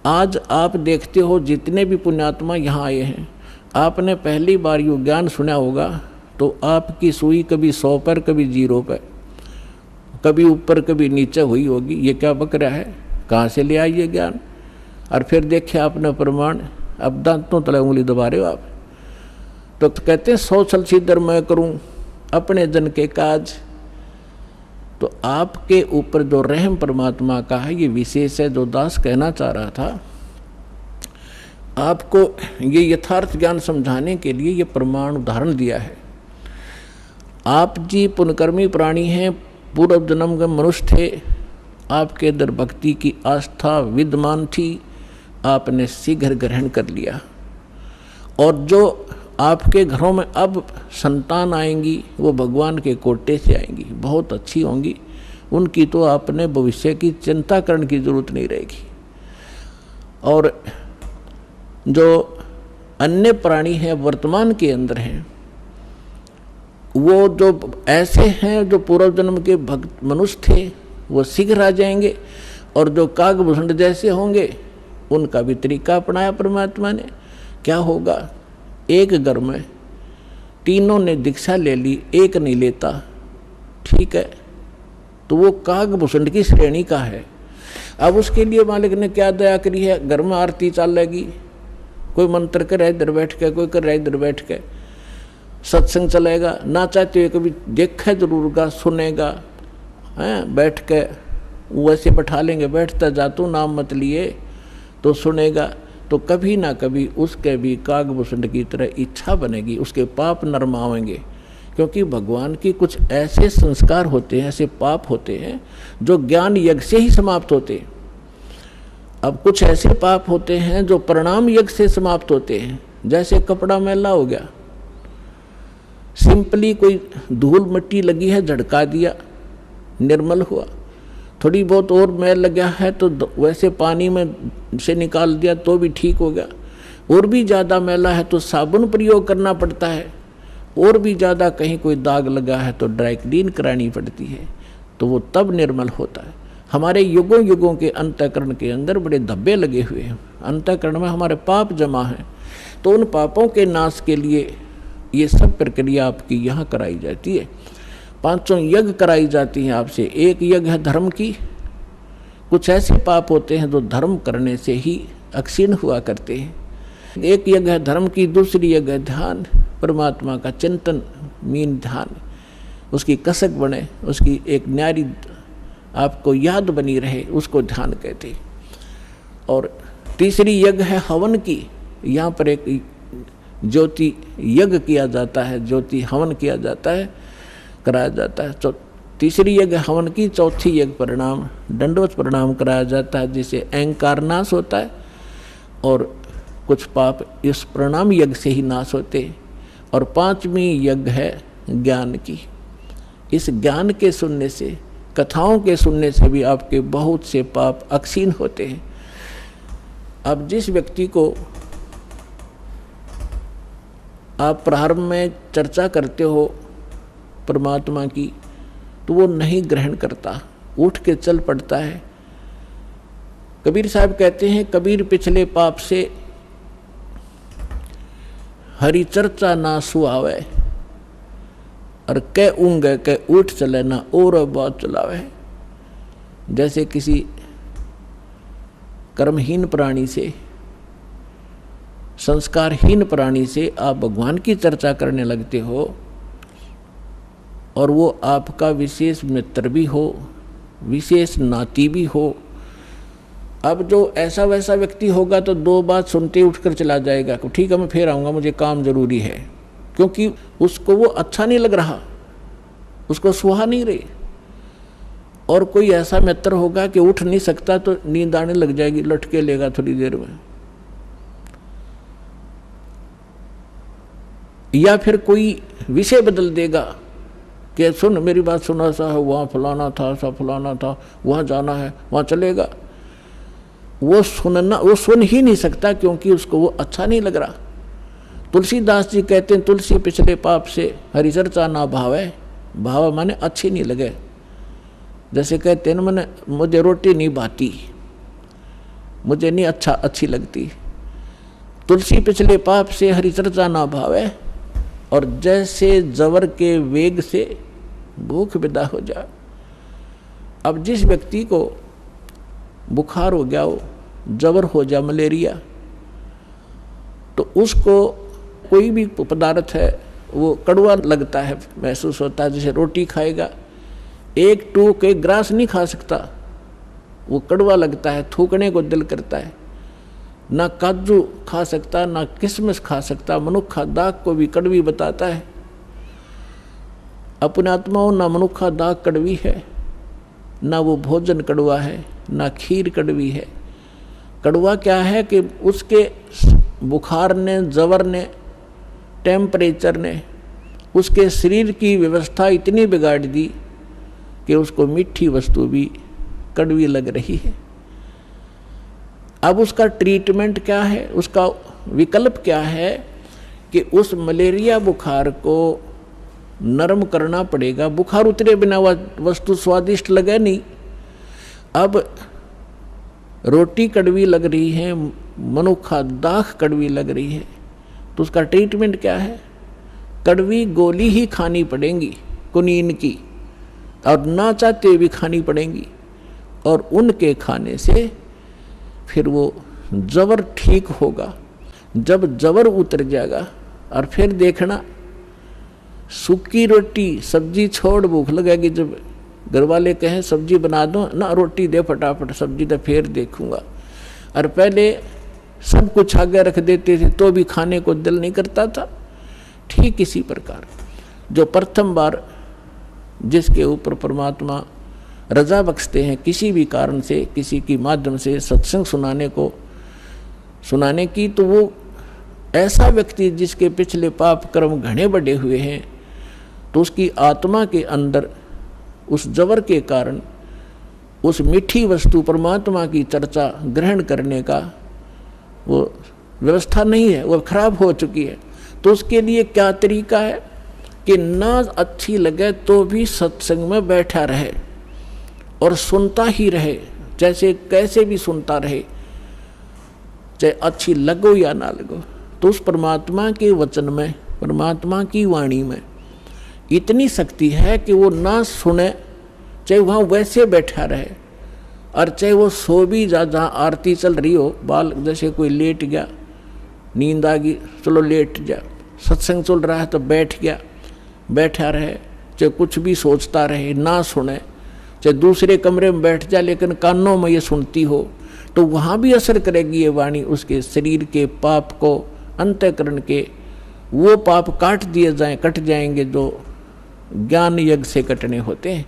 आज आप देखते हो जितने भी पुण्यात्मा यहाँ आए हैं, आपने पहली बार यो ज्ञान सुना होगा तो आपकी सुई कभी 100 पर कभी 0 पर, कभी ऊपर कभी नीचे हुई होगी। ये क्या बक रहा है, कहाँ से ले आई ये ज्ञान? और फिर देखे आपने प्रमाण, अब दांतों तले उंगली दबा रहे हो आप। तो कहते हैं 100 छल छिद्र मैं करूं अपने जन के काज। तो आपके ऊपर जो रहम परमात्मा का है ये विशेष है। जो दास कहना चाह रहा था, आपको ये यथार्थ ज्ञान समझाने के लिए ये प्रमाण उदाहरण दिया है। आप जी पुण्यकर्मी प्राणी हैं, पूर्व जन्म के मनुष्य थे, आपके अंदर भक्ति की आस्था विद्यमान थी, आपने शीघ्र ग्रहण कर लिया। और जो आपके घरों में अब संतान आएंगी वो भगवान के कोटे से आएंगी, बहुत अच्छी होंगी, उनकी तो आपने भविष्य की चिंता करने की जरूरत नहीं रहेगी। और जो अन्य प्राणी हैं वर्तमान के अंदर हैं, वो जो ऐसे हैं जो पूर्व जन्म के भक्त मनुष्य थे वो शीघ्र आ जाएंगे। और जो कागभूषण जैसे होंगे उनका भी तरीका अपनाया परमात्मा ने। क्या होगा, एक घर में तीनों ने दीक्षा ले ली, एक नहीं लेता, ठीक है, तो वो कागभूषण की श्रेणी का है। अब उसके लिए मालिक ने क्या दया करी है, घर में आरती चलेगी, कोई मंत्र कर रहा है इधर बैठ के, कोई कर रहा है इधर बैठ के, सत्संग चलेगा, ना चाहते हुए कभी देखा जरूर का, सुनेगा, हैं बैठ के वैसे बैठा लेंगे, बैठता जा तू नाम मत लिए तो सुनेगा। तो कभी ना कभी उसके भी कागभूषण की तरह इच्छा बनेगी, उसके पाप नरमावेंगे। क्योंकि भगवान की कुछ ऐसे संस्कार होते हैं, ऐसे पाप होते हैं जो ज्ञान यज्ञ से ही समाप्त होते हैं। अब कुछ ऐसे पाप होते हैं जो प्रणाम यज्ञ से समाप्त होते हैं। जैसे कपड़ा मैला हो गया, सिंपली कोई धूल मिट्टी लगी है झड़का दिया, निर्मल हुआ। थोड़ी बहुत और मैल लगा है तो वैसे पानी में से निकाल दिया तो भी ठीक हो गया। और भी ज़्यादा मैला है तो साबुन प्रयोग करना पड़ता है। और भी ज़्यादा कहीं कोई दाग लगा है तो ड्राई क्लीन करानी पड़ती है, तो वो तब निर्मल होता है। हमारे युगों युगों के अंतःकरण के अंदर बड़े धब्बे लगे हुए हैं, अंतःकरण में हमारे पाप जमा हैं। तो उन पापों के नाश के लिए ये सब प्रक्रिया आपकी यहाँ कराई जाती है। 5 यज्ञ कराई जाती हैं आपसे। एक यज्ञ है धर्म की। कुछ ऐसे पाप होते हैं जो धर्म करने से ही अक्षीण हुआ करते हैं। एक यज्ञ है धर्म की, दूसरी यज्ञ है ध्यान, परमात्मा का चिंतन, मीन ध्यान, उसकी कसक बने, उसकी एक न्यारी आपको याद बनी रहे, उसको ध्यान कहते हैं। और तीसरी यज्ञ है हवन की। यहाँ पर एक ज्योति यज्ञ किया जाता है, ज्योति हवन किया जाता है, कराया जाता है। तीसरी यज्ञ हवन की, चौथी यज्ञ प्रणाम, दंडवत प्रणाम कराया जाता है, जिससे अहंकार नाश होता है और कुछ पाप इस प्रणाम यज्ञ से ही नाश होते हैं। और 5वीं यज्ञ है ज्ञान की। इस ज्ञान के सुनने से, कथाओं के सुनने से भी आपके बहुत से पाप अक्षीण होते हैं। अब जिस व्यक्ति को आप प्रारंभ में चर्चा करते हो परमात्मा की, तो वो नहीं ग्रहण करता, उठ के चल पड़ता है। कबीर साहब कहते हैं, कबीर पिछले पाप से हरि चर्चा ना सुहावे, और कै ऊँगे कै उठ चले ना और बात चलावे। जैसे किसी कर्महीन प्राणी से, संस्कारहीन प्राणी से आप भगवान की चर्चा करने लगते हो, और वो आपका विशेष मित्र भी हो, विशेष नाती भी हो। अब जो ऐसा वैसा व्यक्ति होगा तो 2 बात सुनते उठकर चला जाएगा, ठीक है मैं फिर आऊँगा, मुझे काम जरूरी है, क्योंकि उसको वो अच्छा नहीं लग रहा, उसको सुहा नहीं रही। और कोई ऐसा मित्र होगा कि उठ नहीं सकता तो नींद आने लग जाएगी, लटके लेगा थोड़ी देर में। या फिर कोई विषय बदल देगा कि सुन मेरी बात सुना, सा है वहाँ फलाना था, सा फलाना था, वहाँ जाना है, वहाँ चलेगा। वो सुन ही नहीं सकता क्योंकि उसको वो अच्छा नहीं लग रहा। तुलसीदास जी कहते हैं, तुलसी पिछले पाप से हरि चर्चा ना भावे। भाव माने अच्छी नहीं लगे। जैसे कहते हैं मैंने मुझे रोटी नहीं भाती, मुझे नहीं अच्छी लगती। तुलसी पिछले पाप से हरि चर्चा ना भावे, और जैसे जवर के वेग से भूख विदा हो जाए। अब जिस व्यक्ति को बुखार हो गया हो, जवर हो जाए, मलेरिया, तो उसको कोई भी पदार्थ है वो कड़वा लगता है, महसूस होता है। जैसे रोटी खाएगा, एक टूक एक ग्रास नहीं खा सकता, वो कड़वा लगता है, थूकने को दिल करता है। ना काजू खा सकता, ना किशमिश खा सकता। मनुक्खा दाग को भी कड़वी बताता है। अपने आत्माओं ना मनुक्खा दाग कड़वी है, ना वो भोजन कड़वा है, ना खीर कड़वी है। कड़वा क्या है कि उसके बुखार ने, जवर ने, टेम्परेचर ने उसके शरीर की व्यवस्था इतनी बिगाड़ दी कि उसको मीठी वस्तु भी कड़वी लग रही है। अब उसका ट्रीटमेंट क्या है, उसका विकल्प क्या है कि उस मलेरिया बुखार को नरम करना पड़ेगा। बुखार उतरे बिना वस्तु स्वादिष्ट लगे नहीं। अब रोटी कड़वी लग रही है, मनुक्खा दाख कड़वी लग रही है, तो उसका ट्रीटमेंट क्या है? कड़वी गोली ही खानी पड़ेंगी कुनीन की, और ना चाहते भी खानी पड़ेंगी, और उनके खाने से फिर वो जबर ठीक होगा। जब जबर उतर जाएगा, और फिर देखना सूखी रोटी सब्जी छोड़ भूख लगेगी। जब घर वाले कहें सब्जी बना दो ना, रोटी दे फटाफट, सब्जी तो फिर देखूंगा। और पहले सब कुछ आगे रख देते थे तो भी खाने को दिल नहीं करता था। ठीक इसी प्रकार जो प्रथम बार जिसके ऊपर परमात्मा रजा बख्शते हैं किसी भी कारण से, किसी की माध्यम से सत्संग सुनाने की, तो वो ऐसा व्यक्ति जिसके पिछले पाप कर्म घने बढ़े हुए हैं, तो उसकी आत्मा के अंदर उस जबर के कारण उस मीठी वस्तु परमात्मा की चर्चा ग्रहण करने का वो व्यवस्था नहीं है, वो खराब हो चुकी है। तो उसके लिए क्या तरीका है कि ना अच्छी लगे तो भी सत्संग में बैठा रहे और सुनता ही रहे, जैसे कैसे भी सुनता रहे, चाहे अच्छी लगो या ना लगो। तो उस परमात्मा के वचन में, परमात्मा की वाणी में इतनी शक्ति है कि वो ना सुने, चाहे वहाँ वैसे बैठा रहे, और चाहे वो सो भी जहाँ आरती चल रही हो, बाल जैसे कोई लेट गया, नींद आ गई, चलो लेट जा, सत्संग चल रहा है तो बैठ गया, बैठा रहे, चाहे कुछ भी सोचता रहे, ना सुने, चाहे दूसरे कमरे में बैठ जाए लेकिन कानों में ये सुनती हो, तो वहाँ भी असर करेगी ये वाणी। उसके शरीर के पाप को, अंतःकरण के वो पाप कट जाएंगे जो ज्ञान यज्ञ से कटने होते हैं।